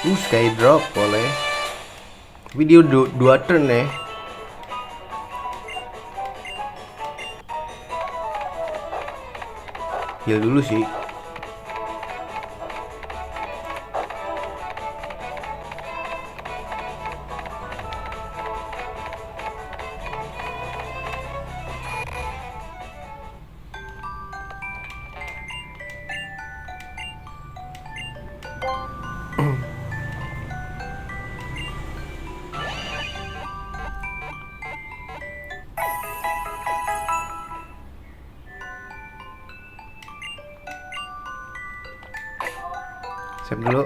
Sky drop boleh. Video dua turn ya. Heal dulu sih. Save dulu.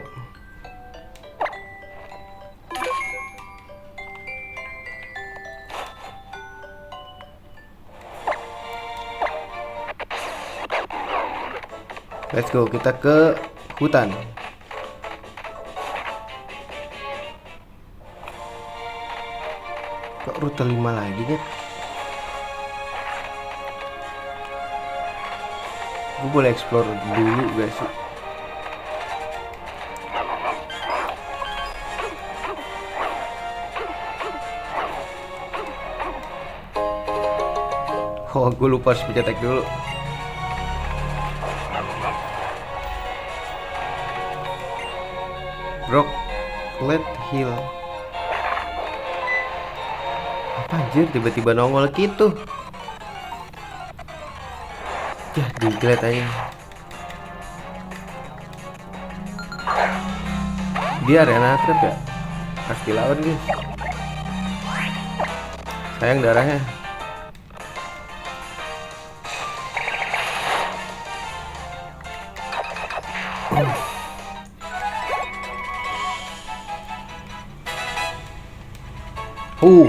Let's go, kita ke hutan. Kok rute 5 lagi ya? Gue boleh explore dulu gak sih? Oh, gue lupa harus pencet tag dulu. Brocklet Hill. Apa anjir tiba-tiba nongol gitu? Ya, diglet aja. Dia arena trap ya? Harus dilawan guys. Sayang darahnya.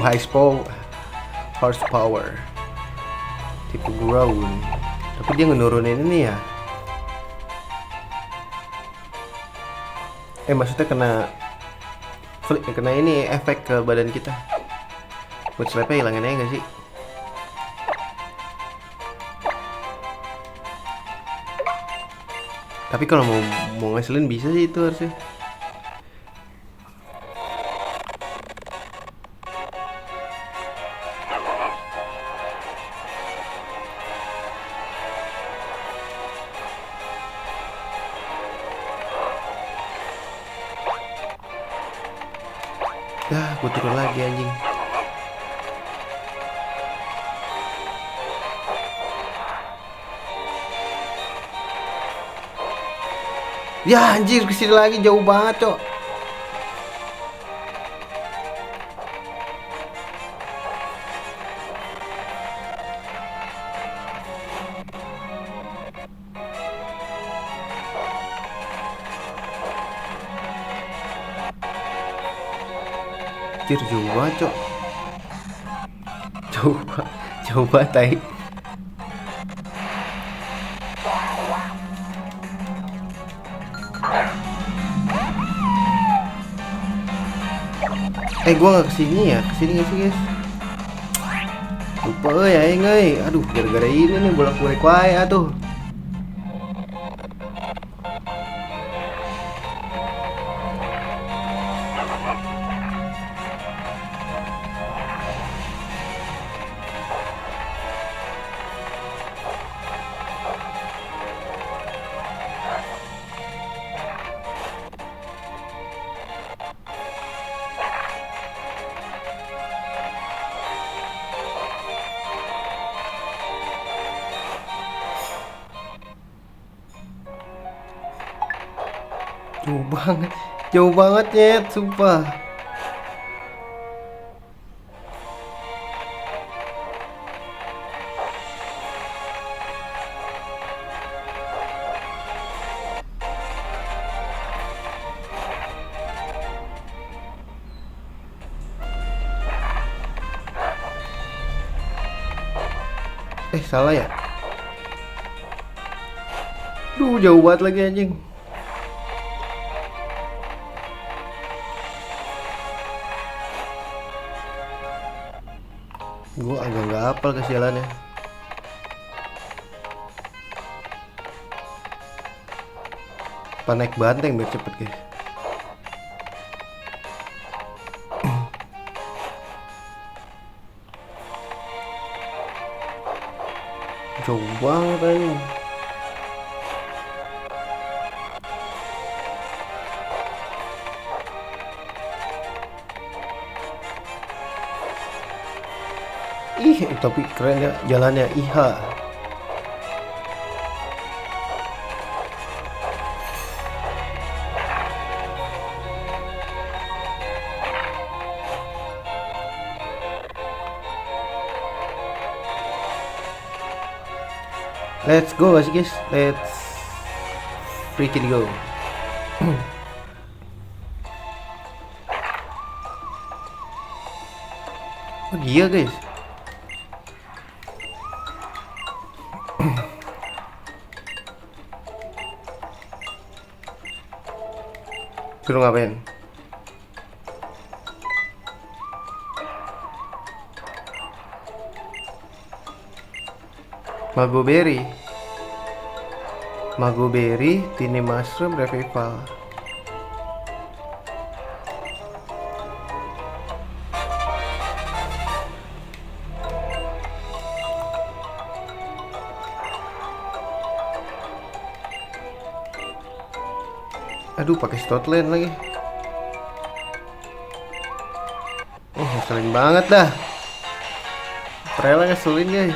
High horsepower tipe ground, tapi dia ngenurunin ini ya. Maksudnya kena ini efek ke badan kita. Buat slapnya hilangin aja gak sih? Tapi kalau mau ngeselin bisa sih itu harusnya. Dah, gue turun lagi anjing. Ya anjir, kesini lagi jauh banget cok. Anjir jauh banget cok. Jauh banget tai. Gue gak kesini ya, kesini gak sih guys? Lupa ya ingai. Aduh, gara-gara ini nih bolak-balik wae atuh. Jauh banget nyet, sumpah. Salah ya? Duh, jauh banget lagi anjing. Gue agak nggak hafal kesialannya. Apa naik banteng biar cepet guys. jauh banget ini. Ih, tapi keren ya jalannya. Iha. Let's go guys, let's freaking go. Oh dia guys, suruh ngapain? Mago berry, tiny mushroom, revival. Aduh, pakai Stoutland lagi. Oh, ngeselin banget dah. Prela ngeselin guys.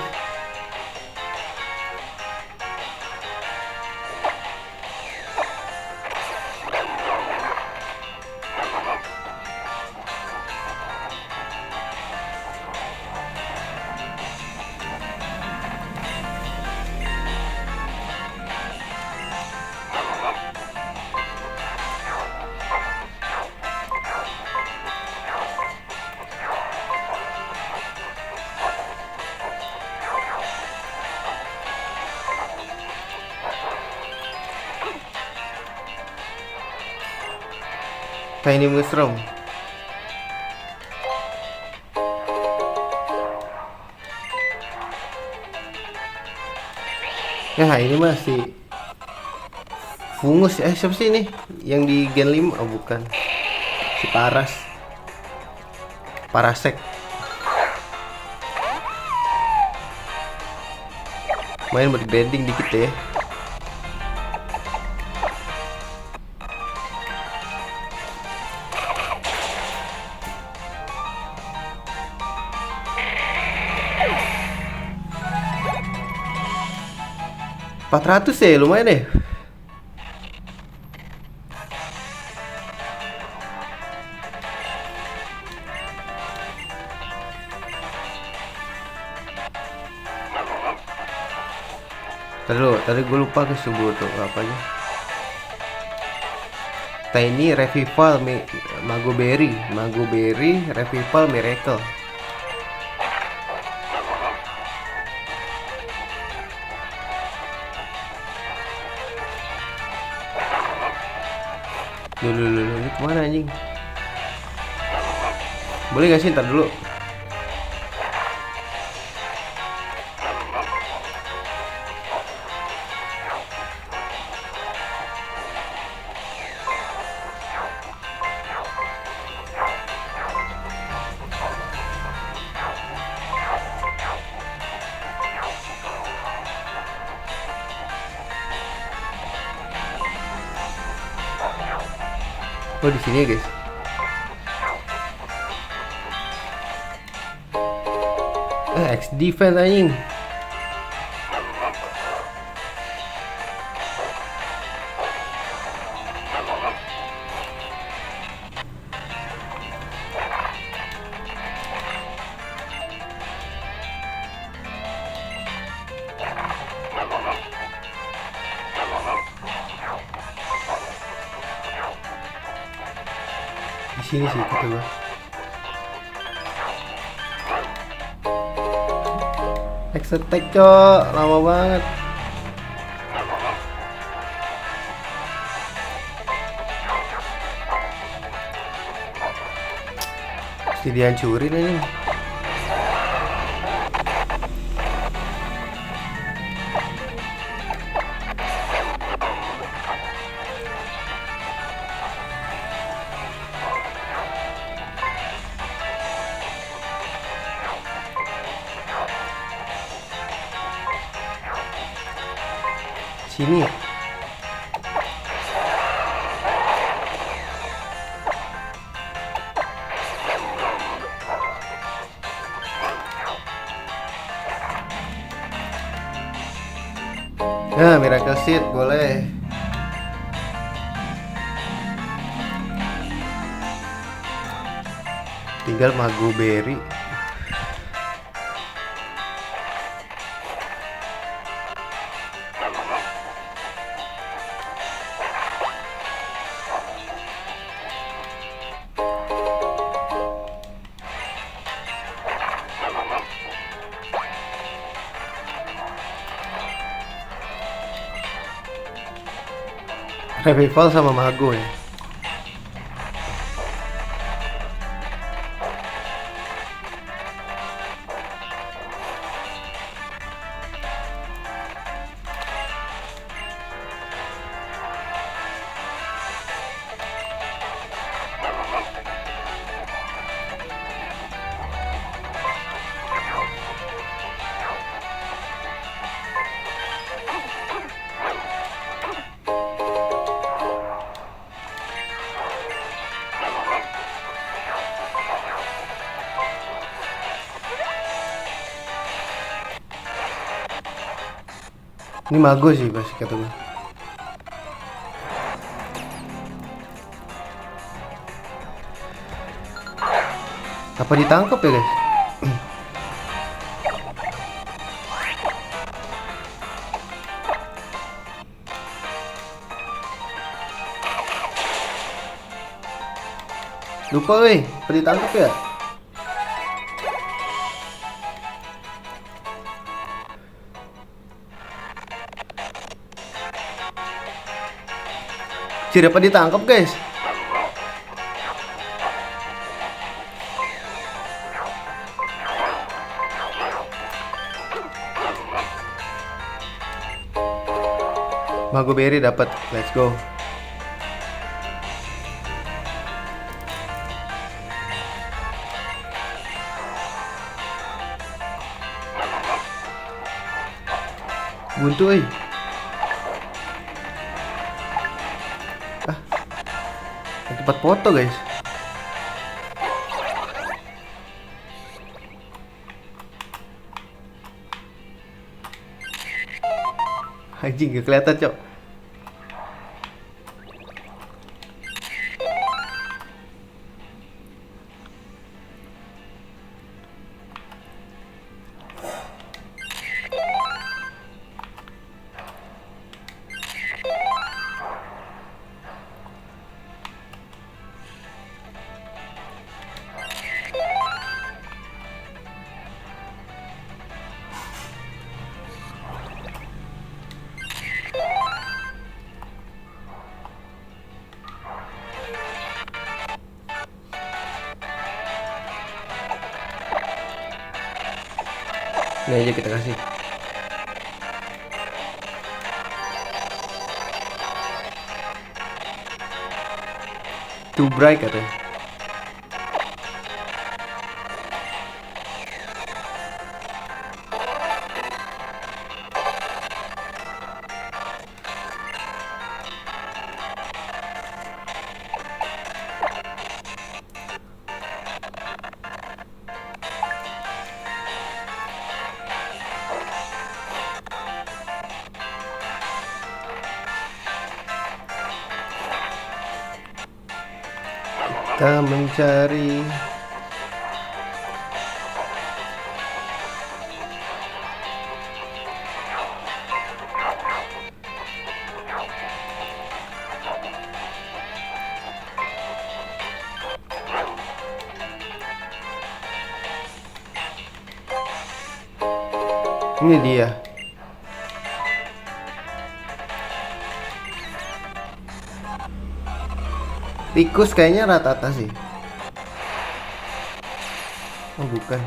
Tiny mushroom. Nah ini masih fungus. Siapa sih ini yang di gen 5? Oh bukan, si Parasek. Main buat grinding dikit ya. $400 ya, lumayan deh. Tadi gue lupa ke subuh tuh apanya. Tiny Revival Mago Berry Revival Miracle. Dulu ini kemana anjing? Boleh gak sih ntar dulu? Oh di sini ya guys. X defense anjing. Di sini sih kata gua. Attack cok, lama banget. Pasti dihancurin ini. sini ya? Nah, Miracle Seed boleh. Tinggal Mago Berry. Revival sama Mago ya. Ini Mago sih pasti kata gue. Apa ditangkap ya guys? Lupa weh, apa ditangkap ya? Si dapat ditangkap guys. Mago Berry dapat. Let's go. Buntu eh. Tempat foto guys. Anjing gak kelihatan cok. Ini aja kita kasih. Too bright katanya. Kita mencari ini dia. Tikus kayaknya rata-rata sih. Oh bukan.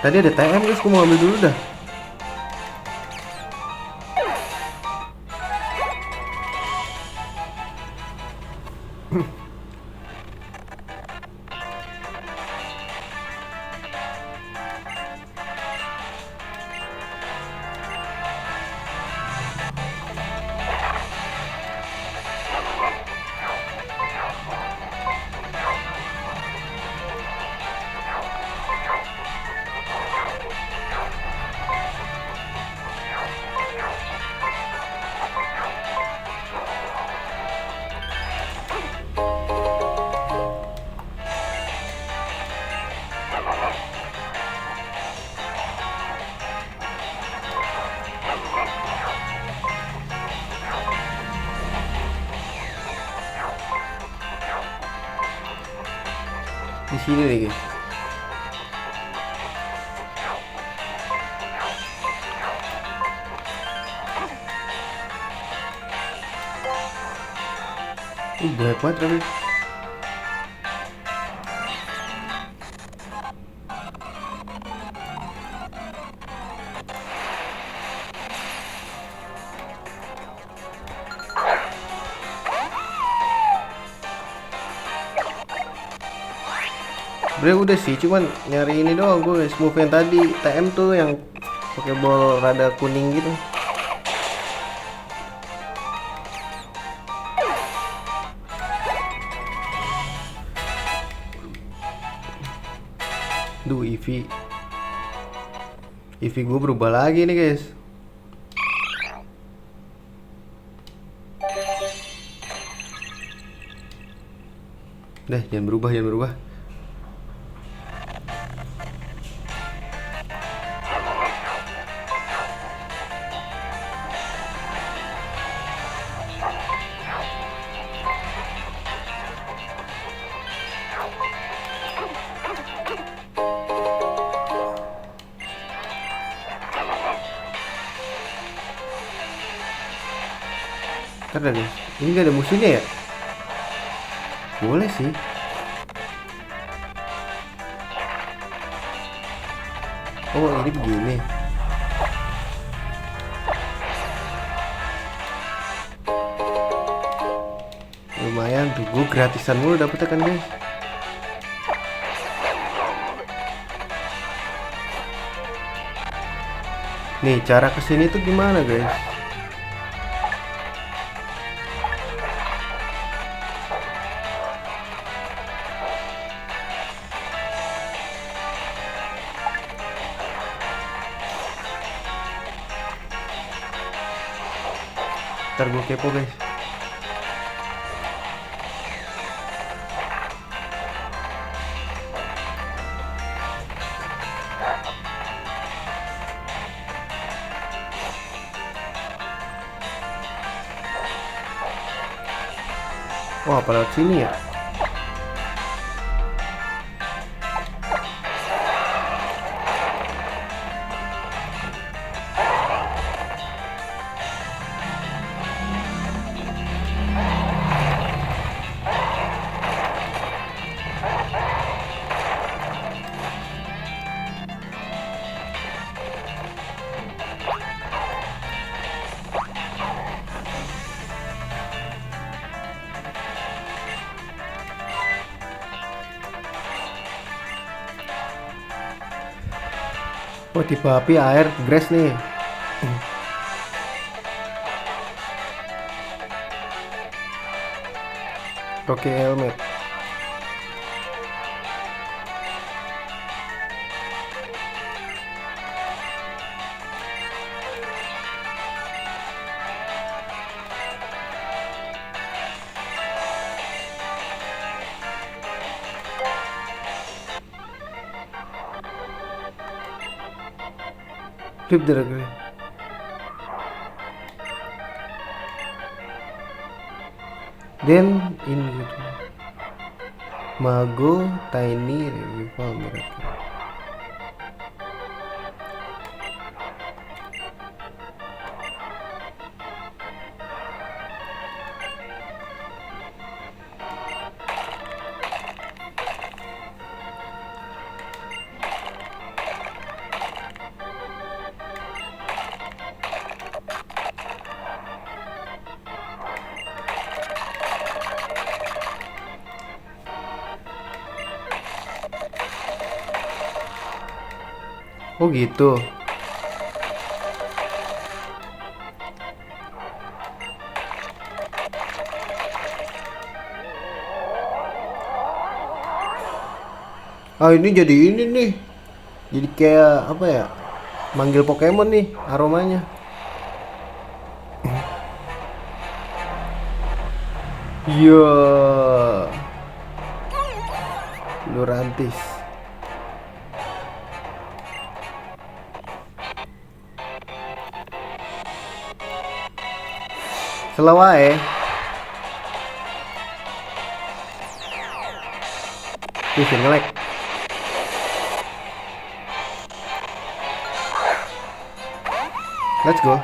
Tadi ada TM guys, aku mau ambil dulu dah. Di sini nih guys. Banyak banget tapi. Sebenernya udah sih, cuman nyari ini doang gue guys, move yang tadi TM tuh yang pakai ball rada kuning gitu. Duh, EV gue berubah lagi nih guys. Jangan berubah. Ntar guys, ini gak ada musuhnya ya? Boleh sih. Oh, ini begini. Lumayan tuh, gue gratisan mulu dapetnya kan guys. Nih, cara kesini tuh gimana guys? Ntar gue kepo guys. Wah, apa lewat sini ya? Oh, tipe api air grass nih. Oke, helmet. Flip dragon. Then in gitu. Mago Tiny Revival Miracle. Oh gitu. Ah, ini jadi ini nih. Jadi kayak apa ya? Manggil Pokemon nih aromanya. Iya. Lurantis. Selawae. Bisa nge-lag. Let's go.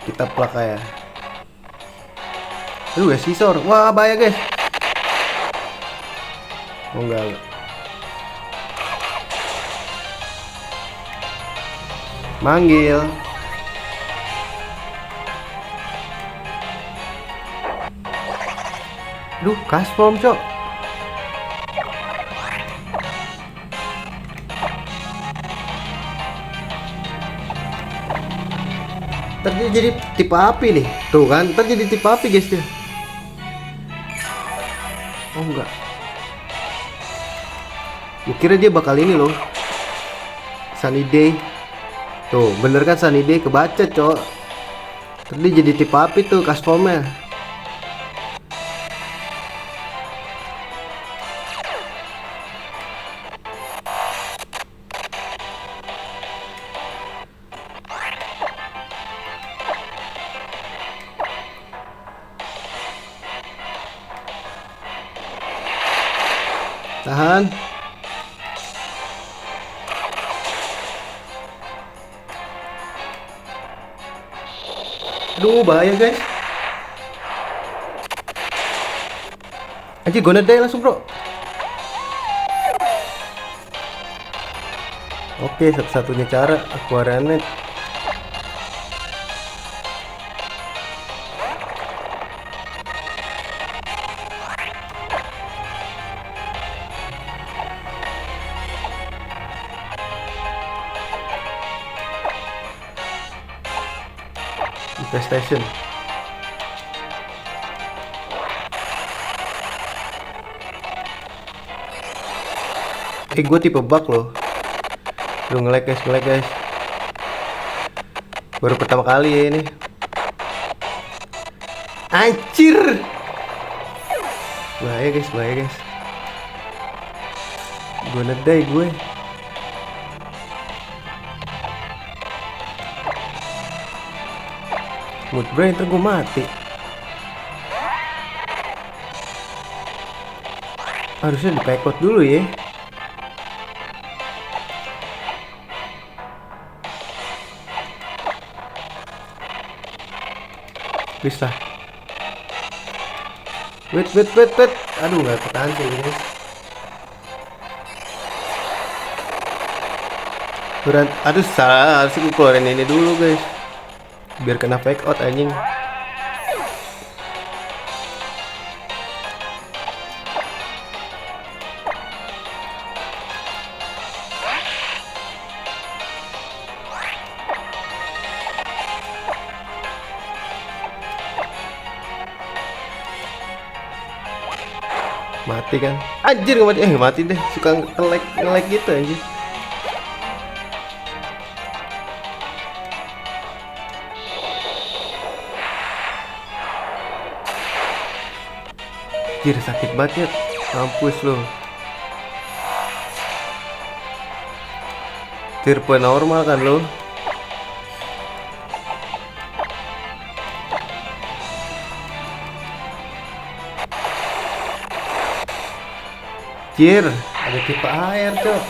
Kita plak ya. Aduh ya sisor. Wah bahaya guys. Oh enggak. Manggil. Duh, custom cok. Ntar dia jadi tipe api nih. Tuh kan, ntar jadi tipe api guys dia. Oh enggak. Gue kira dia bakal ini loh. Sunny Day. Tuh, bener kan Sunny Day kebaca cok. Ntar dia jadi tipe api tuh customnya. Tahan. Aduh bahaya guys. Aja gue nedai langsung bro. Oke, satu-satunya cara Aquarianet. PlayStation. Gue tipe bug loh. Lu nge-lag guys. Baru pertama kali ya ini. Anjir. Bahaya guys. Gue nedai gue. Mood brain ntar gue mati. Harusnya dipekot dulu ya. Please lah. Wait. Aduh gak ketahan sih guys. Aduh salah. Harusnya gue keluarin ini dulu guys. Biar kena fake out anjing. Mati kan? Anjir gak mati. Mati deh. Suka nge-lag gitu anjir. Anjir sakit banget. Mampus lo. Tipe normal kan lo? Anjir, ada tipe air tuh.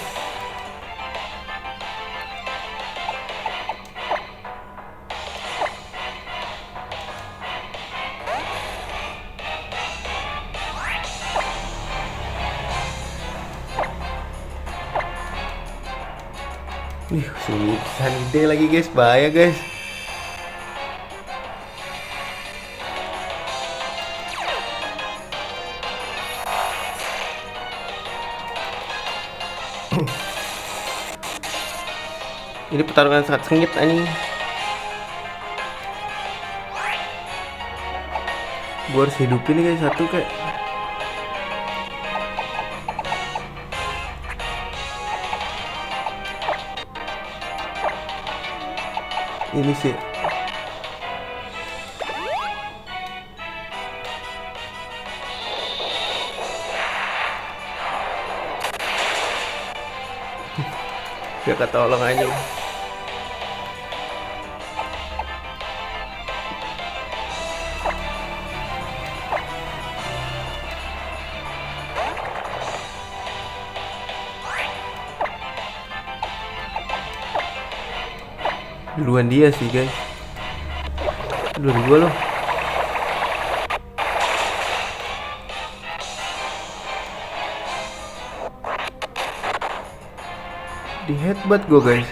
Sunny Day lagi guys, bahaya guys. Ini pertarungan sangat sengit anjing. Gue harus hidupin nih guys satu kayak. Ini sih dia ketolong aja. Duluan dia sih guys. Duluan gua loh. Di headbutt gua guys.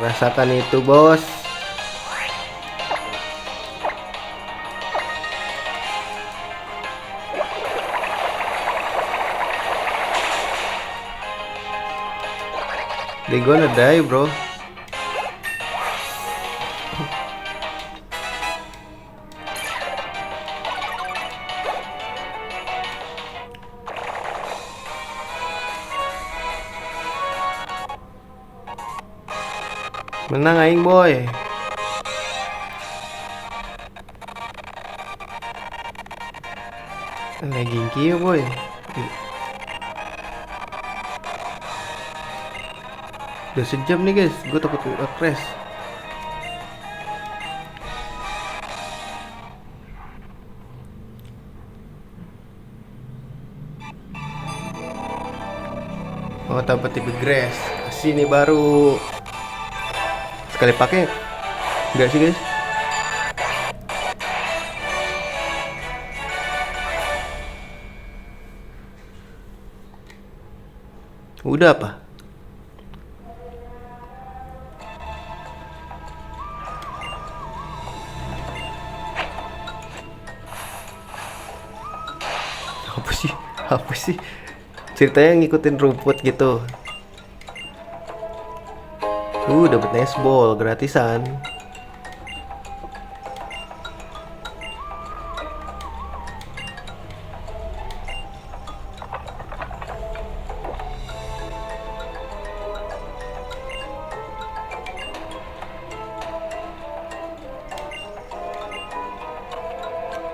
Rasakan itu bos. They gonna die bro. Menang aing boy. Lagging kieu boy. Udah sejam nih guys, gue takut crash. Oh tanpa tipe grass. Sini baru sekali pakai enggak sih guys? Udah apa? Apa sih? Apa sih? Ceritanya ngikutin rumput gitu. Dapat nesball gratisan.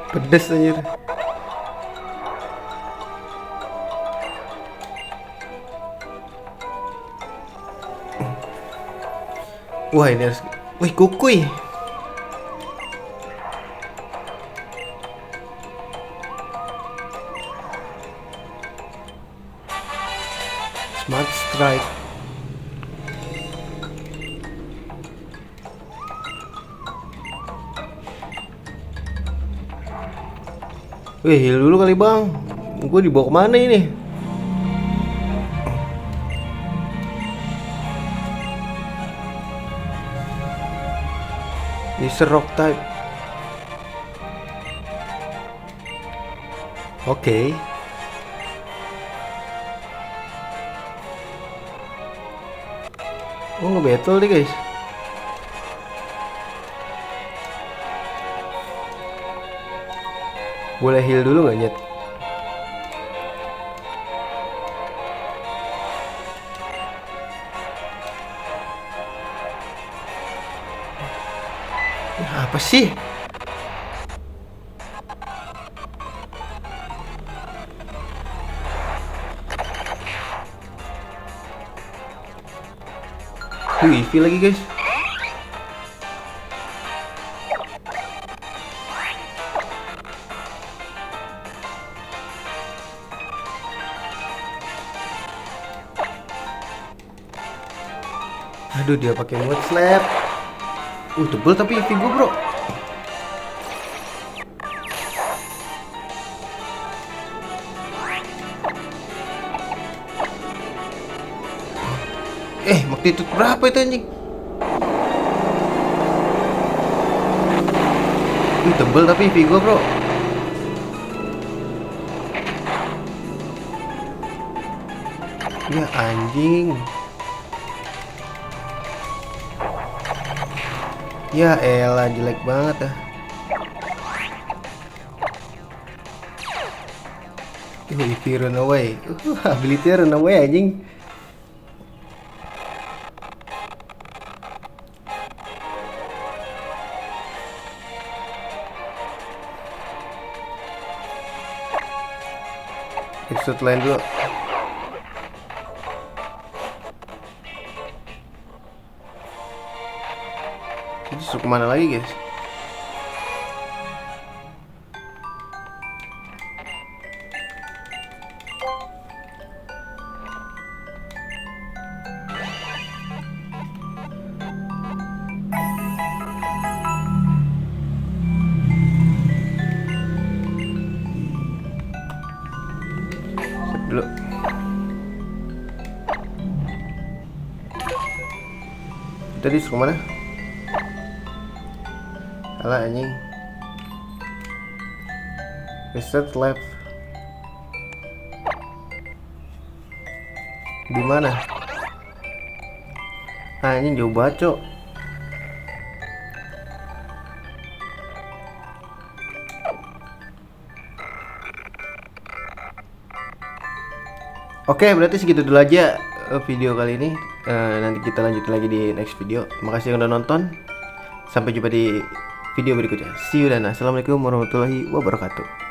Pedes anjir. Wah ini harus. Wih kukui. Smart strike. Wih heal dulu kali bang. Gue dibawa kemana ini? Mr. Rock type. Oke. Oh nge-battle nih guys. Boleh heal dulu gak nyet? Apa sih? EV lagi guys. Aduh dia pakai mode slap. Tebel tapi EV gue bro. Magnitude berapa itu anjing? Tebel tapi EV gue bro. Ya anjing. Ya elah jelek banget ah. EV run away. Ability run away anjing. Episode lain dulu. Itu suruh kemana lagi guys? dulu. Kita disuruh mana? Alah anjing. Reset left. Di mana? Anjing jauh banget, Cok. Oke, berarti segitu dulu aja video kali ini. Nanti kita lanjutin lagi di next video. Makasih yang udah nonton. Sampai jumpa di video berikutnya. See you dan assalamualaikum warahmatullahi wabarakatuh.